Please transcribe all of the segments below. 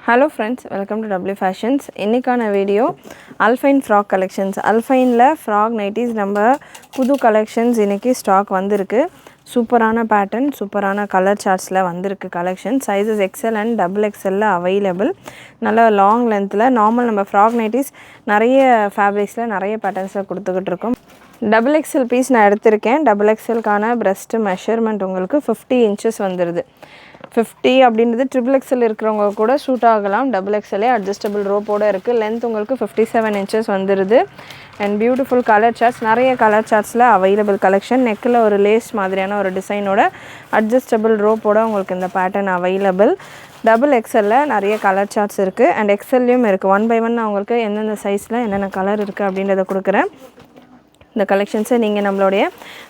Hello friends, welcome to W Fashions. இன்னைக்கான video Alpine Frog Collections. Alpineல Frog Nighties நம்ம புது collections இன்னைக்கு stock வந்திருக்கு. சூப்பரான பேட்டர்ன், சூப்பரான கலர் சார்ட்ஸ்ல வந்திருக்கு collection. Sizes XL and XXL available. நல்ல லாங் லென்த்ல நார்மல் நம்ம Frog Nighties நிறைய ஃபேப்ரிக்ஸ்ல நிறைய பேட்டர்ன்ஸ்ல கொடுத்துக்கிட்டு இருக்கோம். XXL பீஸ் நான் எடுத்திருக்கேன். XXLக்கான breast measurement உங்களுக்கு 50 inches வந்துருது. 50 அப்படின்றது XXL இருக்கிறவங்க கூட சூட் ஆகலாம். XXL அட்ஜஸ்டபிள் ரோப்போட இருக்குது. லென்த் உங்களுக்கு 57 inches வந்துருது. அண்ட் பியூட்டிஃபுல் கலர் சார்ட்ஸ், நிறைய கலர் சார்ட்ஸில் அவைலபிள் கலெக்ஷன். நெக்கில் ஒரு லேஸ் மாதிரியான ஒரு டிசைனோட அட்ஜஸ்டபிள் ரோப்போட உங்களுக்கு இந்த பேட்டர்ன் அவைலபிள். XXL நிறைய கலர் சார்ட்ஸ் இருக்குது. அண்ட் XLலையும் இருக்குது. 1 by 1 நான் உங்களுக்கு எந்தெந்த சைஸில் என்னென்ன கலர் இருக்குது அப்படின்றத கொடுக்குறேன். இந்த கலெக்ஷன்ஸை நீங்கள் நம்மளுடைய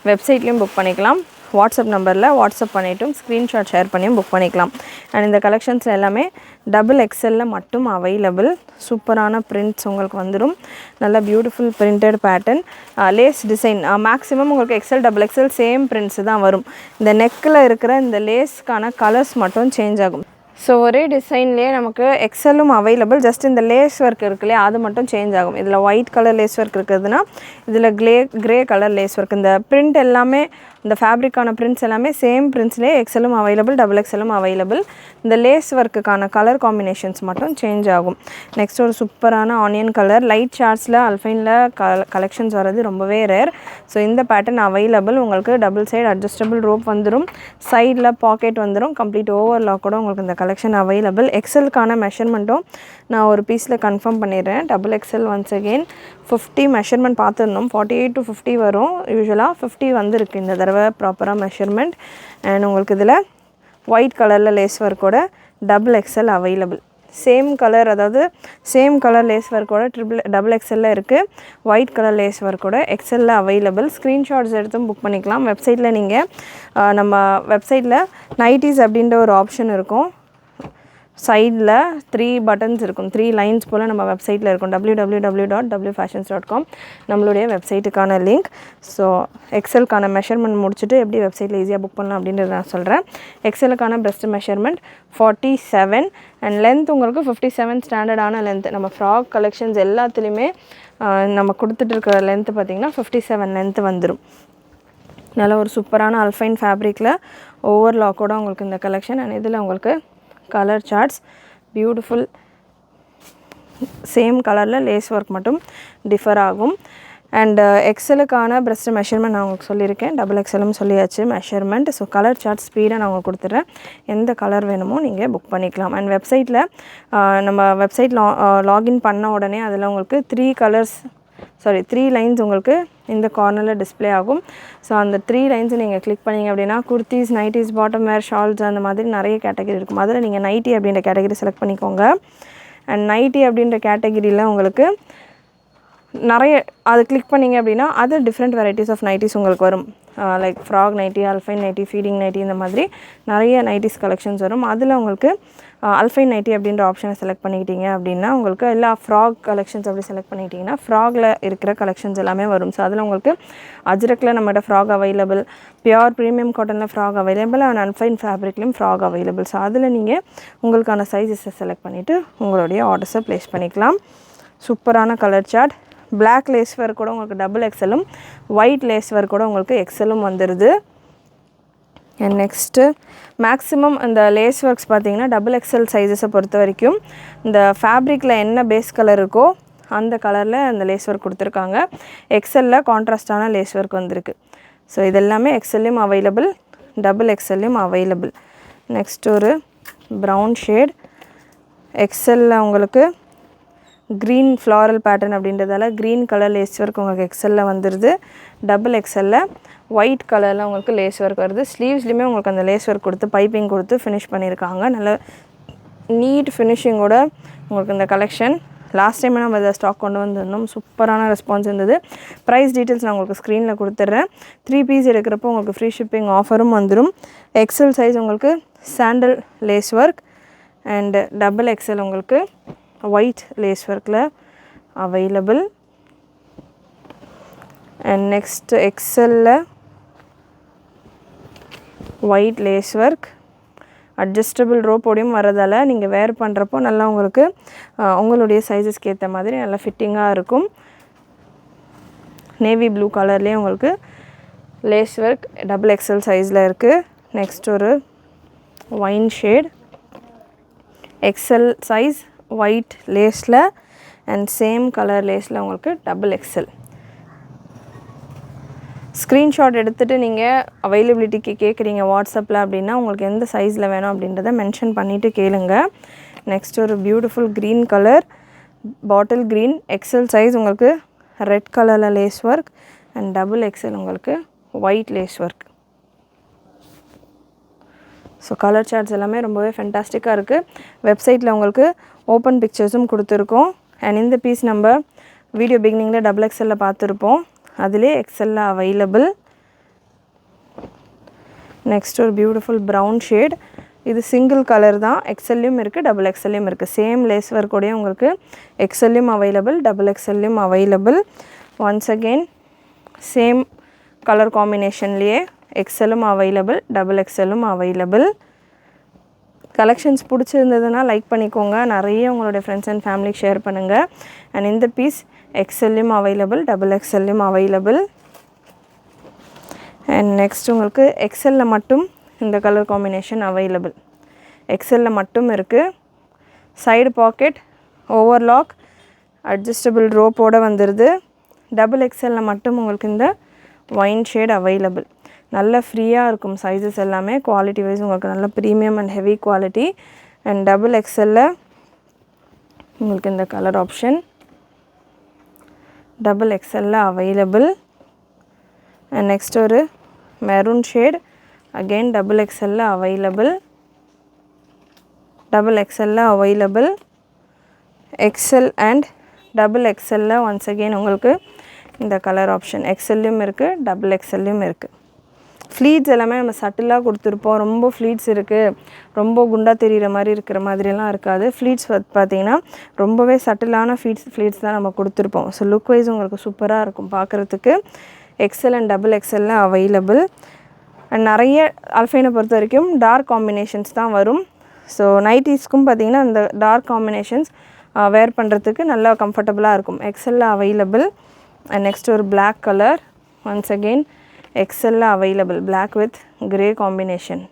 வெப்சைட்லேயும் புக் பண்ணிக்கலாம். வாட்ஸ்அப் நம்பரில் வாட்ஸ்அப் பண்ணிவிட்டும் ஸ்க்ரீன்ஷாட் ஷேர் பண்ணியும் புக் பண்ணிக்கலாம். அண்ட் இந்த கலெக்ஷன்ஸில் எல்லாமே XXL மட்டும் அவைலபிள். சூப்பரான பிரிண்ட்ஸ் உங்களுக்கு வந்துடும். நல்ல beautiful printed pattern, lace design. Maximum உங்களுக்கு XXL சேம் பிரிண்ட்ஸ் தான் வரும். இந்த நெக்கில் இருக்கிற இந்த லேஸ்க்கான கலர்ஸ் மட்டும் சேஞ்ச் ஆகும். ஸோ ஒரே டிசைன்லேயே நமக்கு XLலும் அவைலபிள். ஜஸ்ட் இந்த லேஸ் ஒர்க் இருக்கு இல்லையா, அது மட்டும் சேஞ்ச் ஆகும். இதில் ஒயிட் கலர் லேஸ் ஒர்க் இருக்குதுன்னா இதில் கிரே கலர் லேஸ் ஒர்க். இந்த பிரிண்ட் எல்லாமே, இந்த ஃபேப்ரிக்கான பிரிண்ட்ஸ் எல்லாமே சேம் பிரிண்ட்ஸ்லேயே XLலும் அவைலபிள், XXLலும் அவைலபிள். இந்த லேஸ் ஒர்க்குக்கான கலர் காம்பினேஷன்ஸ் மட்டும் சேஞ்ச் ஆகும். நெக்ஸ்ட் ஒரு சூப்பரான ஆனியன் கலர். லைட் சார்ட்ஸில் அல்ஃபைனில் கலெக்ஷன்ஸ் வர்றது ரொம்பவே ரேர். ஸோ இந்த பேட்டர்ன் அவைலபிள். உங்களுக்கு டபுள் சைடு அட்ஜஸ்டபிள் ரோப் வந்துடும். சைடில் பாக்கெட் வந்துடும். கம்ப்ளீட் ஓவர்லாக் கூட உங்களுக்கு இந்த கலெக்ஷன் அவைலபிள். XLக்கான மெஷர்மெண்ட்டும் நான் ஒரு பீஸில் கன்ஃபார்ம் பண்ணிடுறேன். XXL ஒன்ஸ் அகெயின் 50 மெஷர்மெண்ட் பார்த்துருந்தோம். 48 to 50 வரும். யூஸ்வலாக 50 வந்திருக்கு இந்த தடவை ப்ராப்பராக மெஷர்மெண்ட். அண்ட் உங்களுக்கு இதில் ஒயிட் கலரில் லேஸ் ஒர்க்கோட XXL அவைலபிள். சேம் கலர், அதாவது சேம் கலர் லேஸ் ஒர்க்கோட XXL இருக்குது. ஒயிட் கலர் லேஸ் ஒர்க்கோட XL அவைலபிள். ஸ்க்ரீன்ஷாட்ஸ் எடுத்தும் புக் பண்ணிக்கலாம். வெப்சைட்டில் நீங்கள் நம்ம வெப்சைட்டில் நைட்டிஸ் அப்படின்ற ஒரு ஆப்ஷன் இருக்கும். சைடில் 3 பட்டன்ஸ் இருக்கும், 3 லைன்ஸ் போல் நம்ம வெப்சைட்டில் இருக்கும். www.wfashions.com நம்மளுடைய வெப்சைட்டுக்கான லிங்க். ஸோ XLக்கான மெஷர்மெண்ட் முடிச்சுட்டு எப்படி வெப்சைட்டில் ஈஸியாக புக் பண்ணலாம் அப்படின்றத நான் சொல்கிறேன். XLக்கான breast மெஷர்மெண்ட் 47 அண்ட் லென்த் உங்களுக்கு 57 ஸ்டாண்டர்டான லென்த். நம்ம ஃப்ராக் கலெக்ஷன்ஸ் எல்லாத்துலேயுமே நம்ம கொடுத்துட்டு இருக்கிற லென்த்து பார்த்திங்கன்னா 57 லென்த்து வந்துடும். நல்ல ஒரு சூப்பரான அல்ஃபைன் ஃபேப்ரிக்கில் ஓவர்லாக்கோட உங்களுக்கு இந்த கலெக்ஷன். அண்ட் இதில் உங்களுக்கு கலர் சார்ட்ஸ் பியூட்டிஃபுல் சேம் கலரில் லேஸ் ஒர்க் மட்டும் டிஃபர் ஆகும். அண்ட் XLக்கான breast மெஷர்மெண்ட் நான் உங்களுக்கு சொல்லியிருக்கேன். XXLம் சொல்லியாச்சு மெஷர்மெண்ட். ஸோ கலர் சார்ட் ஸ்பீடாக நான் உங்களுக்கு கொடுத்துட்றேன். எந்த கலர் வேணுமோ நீங்கள் புக் பண்ணிக்கலாம். அண்ட் வெப்சைட்டில் நம்ம வெப்சைட் லாகின் பண்ண உடனே அதில் உங்களுக்கு 3 லைன்ஸ் உங்களுக்கு இந்த கார்னரில் டிஸ்பிளே ஆகும். ஸோ அந்த 3 லைன்ஸை நீங்கள் கிளிக் பண்ணிங்க அப்படின்னா குர்த்திஸ், நைட்டிஸ், பாட்டம் வேர், ஷால்ஸ் அந்த மாதிரி நிறைய கேட்டகரி இருக்கும். அதில் நீங்கள் நைட்டி அப்படின்ற கேட்டகரி செலக்ட் பண்ணிக்கோங்க. அண்ட் நைட்டி அப்படின்ற கேட்டகரியில் உங்களுக்கு நிறைய அது கிளிக் பண்ணிங்க அப்படின்னா அது டிஃப்ரெண்ட் வெரைட்டிஸ் ஆஃப் நைட்டிஸ் உங்களுக்கு வரும். Like frock nightie, அல்ஃபைன் nightie, feeding nightie, இந்த மாதிரி நிறைய நைட்டிஸ் கலெக்ஷன்ஸ் வரும். அதில் உங்களுக்கு அல்ஃபைன் நைட்டி அப்படின்ற ஆப்ஷனை செலக்ட் பண்ணிக்கிட்டீங்க அப்படின்னா உங்களுக்கு எல்லா ஃப்ராக் கலெக்ஷன்ஸ் அப்படி செலக்ட் பண்ணிக்கிட்டிங்கன்னா ஃப்ராகில் இருக்கிற கலெக்ஷன்ஸ் எல்லாமே வரும். ஸோ அதில் உங்களுக்கு அஜ்ரக்கில் நம்மகிட்ட ஃப்ராக் அவைலபிள், பியூர் ப்ரீமியம் காட்டனில் ஃப்ராக் அவைலபிள், அண்ட் அல்ஃபைன் ஃபேப்ரிக்லேயும் ஃப்ராக் அவைலபிள். ஸோ அதில் நீங்கள் உங்களுக்கான சைஸஸை செலக்ட் பண்ணிவிட்டு உங்களுடைய ஆர்டர்ஸை ப்ளேஸ் பண்ணிக்கலாம். சூப்பரான colour chart. Black lace work கூட உங்களுக்கு XXLம், ஒயிட் லேஸ் ஒர்க் கூட உங்களுக்கு XLம் வந்துடுது. அண்ட் நெக்ஸ்ட்டு மேக்ஸிமம் இந்த லேஸ் ஒர்க்ஸ் பார்த்திங்கன்னா XXL சைஸஸை பொறுத்த வரைக்கும் இந்த ஃபேப்ரிக்கில் என்ன பேஸ் கலர் இருக்கோ அந்த கலரில் அந்த லேஸ் ஒர்க் கொடுத்துருக்காங்க. XLல கான்ட்ராஸ்டான லேஸ் ஒர்க் வந்திருக்கு. ஸோ இதெல்லாமே XLலையும் அவைலபிள், XXLலையும் அவைலபிள். நெக்ஸ்ட் ஒரு ப்ரௌன் ஷேட். XLல உங்களுக்கு க்ரீன் ஃப்ளாரல் பேட்டர்ன் அப்படின்றதால க்ரீன் கலர் லேஸ் ஒர்க் உங்களுக்கு XLல வந்துடுது. XXLல ஒயிட் கலரில் உங்களுக்கு லேஸ் ஒர்க் வருது. ஸ்லீவ்ஸ்லையுமே உங்களுக்கு அந்த லேஸ் ஒர்க் கொடுத்து பைப்பிங் கொடுத்து ஃபினிஷ் பண்ணியிருக்காங்க. நல்ல நீட் ஃபினிஷிங்கோட உங்களுக்கு இந்த கலெக்ஷன். லாஸ்ட் டைம் நம்ம இதை ஸ்டாக் கொண்டு வந்திருந்தோம். சூப்பரான ரெஸ்பான்ஸ் இருந்தது. ப்ரைஸ் டீட்டெயில்ஸ் நான் உங்களுக்கு ஸ்க்ரீனில் கொடுத்துட்றேன். 3 பீஸ் எடுக்கிறப்போ உங்களுக்கு ஃப்ரீ ஷிப்பிங் ஆஃபரும் வந்துடும். XL சைஸ் உங்களுக்கு sandal lace work and XXL உங்களுக்கு ஒயிட் லேஸ் ஒர்க்கில் அவைலபிள். அண்ட் நெக்ஸ்ட் XLல ஒயிட் லேஸ் ஒர்க், அட்ஜஸ்டபிள் ரோப்போடையும் வரதால் நீங்கள் வேர் பண்ணுறப்போ நல்லா உங்களுக்கு உங்களுடைய சைஸஸ்க்கு ஏற்ற மாதிரி நல்லா ஃபிட்டிங்காக இருக்கும். நேவி ப்ளூ கலர்லேயே உங்களுக்கு லேஸ் ஒர்க் டபுள் எக்ஸல் சைஸில் இருக்குது. நெக்ஸ்ட் ஒரு wine shade XL size white லேஸில் அண்ட் சேம் கலர் லேஸில் உங்களுக்கு டபுள் எக்ஸல். ஸ்க்ரீன்ஷாட் எடுத்துகிட்டு நீங்கள் அவைலபிலிட்டிக்கு கேட்குறீங்க வாட்ஸ்அப்பில் அப்படின்னா உங்களுக்கு எந்த சைஸில் வேணும் அப்படின்றத மென்ஷன் பண்ணிவிட்டு கேளுங்க. நெக்ஸ்ட் ஒரு beautiful green colour bottle green XL size உங்களுக்கு ரெட் கலரில் lace work and double XL உங்களுக்கு white lace work. So colour charts எல்லாமே ரொம்பவே ஃபென்டாஸ்டிக்காக இருக்குது. வெப்சைட்டில் உங்களுக்கு ஓப்பன் பிக்சர்ஸும் கொடுத்துருக்கோம். அண்ட் இந்த பீஸ் நம்ம வீடியோ பிகினிங்கில் டபுள் எக்ஸலில் பார்த்துருப்போம், அதிலே எக்ஸலில் அவைலபிள். நெக்ஸ்ட் ஒரு பியூட்டிஃபுல் ப்ரௌன் ஷேட், இது சிங்கிள் கலர் தான், எக்ஸல்லையும் இருக்குது டபுள் எக்ஸல்லையும் இருக்குது. சேம் லேஸ் ஒர்க்கோடையும் உங்களுக்கு எக்ஸல்லையும் அவைலபிள் டபுள் எக்ஸல்லையும் available. Once again same colour காம்பினேஷன்லேயே எக்ஸலும் அவைலபிள் டபுள் எக்ஸலும் அவைலபிள். கலெக்ஷன்ஸ் பிடிச்சிருந்ததுன்னா லைக் பண்ணிக்கோங்க, நிறைய உங்களுடைய ஃப்ரெண்ட்ஸ் அண்ட் ஃபேமிலிக்கு ஷேர் பண்ணுங்கள். அண்ட் இந்த பீஸ் எக்ஸல்லையும் அவைலபிள் டபுள் எக்ஸல்லையும் அவைலபிள். அண்ட் நெக்ஸ்ட் உங்களுக்கு எக்ஸலில் மட்டும் இந்த கலர் காம்பினேஷன் அவைலபிள், எக்ஸலில் மட்டும் இருக்குது. சைடு பாக்கெட் ஓவர்லாக் அட்ஜஸ்டபிள் ரோப்போடு வந்துடுது. டபுள் எக்ஸலில் மட்டும் உங்களுக்கு இந்த ஒயின் ஷேட் அவைலபிள். நல்ல ஃப்ரீயாக இருக்கும் சைஸஸ் எல்லாமே, குவாலிட்டி வைஸ் உங்களுக்கு நல்ல premium and heavy quality. And double எக்ஸலில் உங்களுக்கு இந்த கலர் ஆப்ஷன் டபுள் எக்ஸலில் அவைலபிள். அண்ட் நெக்ஸ்ட் ஒரு மெரூன் ஷேட் அகெயின் டபுள் எக்ஸலில் அவைலபிள், டபுள் எக்ஸலில் அவைலபிள். எக்ஸல் அண்ட் டபுள் எக்ஸலில் ஒன்ஸ் அகெயின் உங்களுக்கு இந்த கலர் ஆப்ஷன் எக்ஸல்லையும் இருக்குது டபுள் எக்ஸல்லையும் இருக்குது. ஃப்ளீட்ஸ் எல்லாமே நம்ம சட்டிலாக கொடுத்துருப்போம், ரொம்ப ஃப்ளீட்ஸ் இருக்குது, ரொம்ப குண்டாக தெரிகிற மாதிரி இருக்கிற மாதிரிலாம் இருக்காது. ஃப்ளீட்ஸ் பார்த்திங்கன்னா ரொம்பவே சட்டிலான ஃப்ளீட்ஸ் தான் நம்ம கொடுத்துருப்போம். ஸோ லுக் வைஸ் உங்களுக்கு சூப்பராக இருக்கும் பார்க்குறதுக்கு. எக்ஸல் அண்ட் டபுள் எக்ஸலில் அவைலபிள். அண்ட் நிறைய அல்ஃபைனை பொறுத்த வரைக்கும் டார்க் காம்பினேஷன்ஸ் தான் வரும். ஸோ நைட்டிஸ்க்கும் பார்த்திங்கன்னா அந்த டார்க் காம்பினேஷன்ஸ் வேர் பண்ணுறதுக்கு நல்லா கம்ஃபர்டபுளாக இருக்கும். எக்ஸலில் அவைலபிள். அண்ட் நெக்ஸ்ட் ஒரு பிளாக் கலர் ஒன்ஸ் அகெயின் எக்ஸலில் available, black with grey combination.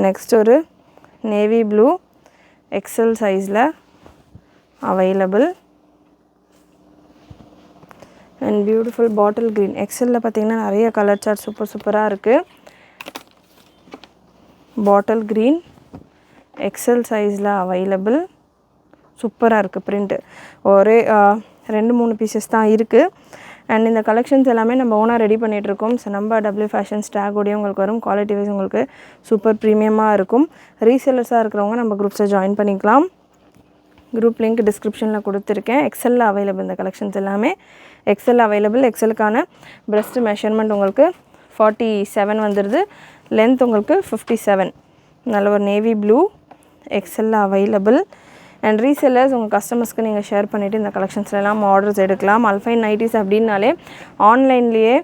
Next ஒரு நேவி ப்ளூ எக்ஸல் சைஸில் available. And beautiful bottle green எக்ஸலில் பார்த்திங்கன்னா நிறைய கலர் சார்ட் சூப்பராக இருக்குது. பாட்டில் க்ரீன் எக்ஸல் சைஸில் அவைலபிள். சூப்பராக இருக்குது பிரிண்ட்டு, ஒரே 2-3 பீசஸ் தான் இருக்குது. அண்ட் இந்த கலெக்ஷன்ஸ் எல்லாமே நம்ம ஓனாக ரெடி பண்ணிகிட்ருக்கோம். ஸோ நம்ம டபிள்யூ ஃபேஷன்ஸ் டேக்கோடையும் உங்களுக்கு வரும். குவாலிட்டி வைஸ் உங்களுக்கு சூப்பர் ப்ரீமியமாக இருக்கும். ரீசேலர்ஸாக இருக்கிறவங்க நம்ம குரூப்ஸில் ஜாயின் பண்ணிக்கலாம். குரூப் லிங்க் டிஸ்கிரிப்ஷனில் கொடுத்துருக்கேன். எக்ஸலில் அவைலபிள் இந்த கலெக்ஷன்ஸ் எல்லாமே எக்ஸல் அவைலபிள். எக்ஸலுக்கான பிரஸ்ட் மெஷர்மெண்ட் உங்களுக்கு 47 வந்துடுது, லென்த் உங்களுக்கு 57. நல்ல ஒரு நேவி ப்ளூ எக்ஸலில் அவைலபிள். அண்ட் ரீசெல்லர்ஸ் உங்கள் கஸ்டமர்ஸ்க்கு நீங்கள் ஷேர் பண்ணிவிட்டு இந்த கலெக்ஷன்ஸ்லாம் ஆர்டர்ஸ் எடுக்கலாம். அல்ஃபைன் நைட்டிஸ் அப்படின்னாலே ஆன்லைன்லேயே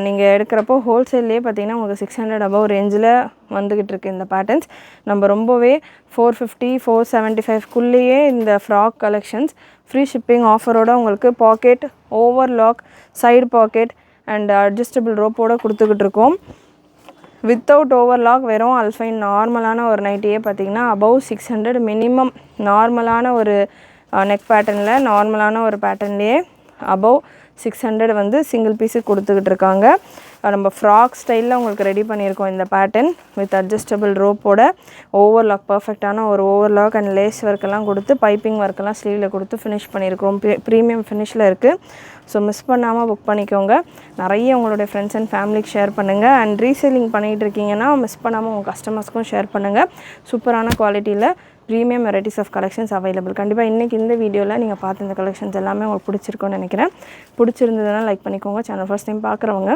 நீங்கள் எடுக்கிறப்போ ஹோல்சேல்லையே பார்த்தீங்கன்னா உங்களுக்கு 600 அபவ் ரேஞ்சில் வந்துக்கிட்டு இருக்குது இந்த பேட்டர்ன்ஸ். நம்ம ரொம்பவே 450 475க்குள்ளேயே இந்த ஃப்ராக் கலெக்ஷன்ஸ் ஃப்ரீ ஷிப்பிங் ஆஃபரோட உங்களுக்கு pocket overlock side pocket and adjustable ரோப்போடு கொடுத்துக்கிட்டு இருக்கோம். வித்தவுட் ஓவர்லாக் வெறும் அல்ஃபைன் நார்மலான ஒரு நைட்டியே பார்த்திங்கன்னா அபவ் 600 மினிமம். நார்மலான ஒரு நெக் பேட்டர்னில் நார்மலான ஒரு பேட்டர்ன்லேயே அபவ் 600 வந்து சிங்கிள் பீஸுக்கு கொடுத்துக்கிட்டு இருக்காங்க. நம்ம ஃப்ராக் ஸ்டைலில் உங்களுக்கு ரெடி பண்ணியிருக்கோம் இந்த பேட்டர்ன் வித் அட்ஜஸ்டபிள் ரோப்போட ஓவர்லாக் பர்ஃபெக்டான ஒரு ஓவர்லாக் அண்ட் லேஸ் ஒர்க்கெல்லாம் கொடுத்து பைப்பிங் ஒர்க்கெல்லாம் ஸ்லீவில் கொடுத்து ஃபினிஷ் பண்ணியிருக்கோம். ப்ரீமியம் ஃபினிஷில் இருக்குது. ஸோ மிஸ் பண்ணாமல் புக் பண்ணிக்கோங்க. நிறைய உங்களுடைய ஃப்ரெண்ட்ஸ் அண்ட் ஃபேமிலிக்கு ஷேர் பண்ணுங்கள். அண்ட் ரீசேலிங் பண்ணிகிட்டு இருக்கீங்கன்னா மிஸ் பண்ணாமல் உங்கள் கஸ்டமர்ஸ்க்கும் ஷேர் பண்ணுங்கள். சூப்பரான குவாலிட்டியில் premium varieties of collections available. கண்டிப்பாக இன்றைக்கி இந்த வீடியோவில் நீங்கள் பார்த்த இந்த கலெக்ஷன்ஸ் எல்லாமே உங்களுக்கு பிடிச்சிருக்குன்னு நினைக்கிறேன். பிடிச்சிருந்ததுன்னா லைக் பண்ணிக்கோங்க. சேனல் ஃபர்ஸ்ட் டைம் பார்க்குறவங்க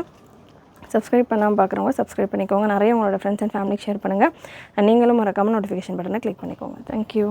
சப்ஸ்கிரைப் பண்ணாமல் பார்க்குறவங்க சப்ஸ்கிரைப் பண்ணிக்கோங்க. நிறைய உங்களோட ஃப்ரெண்ட்ஸ் அண்ட் ஃபேமிலிக்கு ஷேர் பண்ணுங்கள். நீங்களும் மறக்காமல் நோட்டிஃபிகேஷன் பட்டனை கிளிக் பண்ணிக்கோங்க. தேங்க்யூ.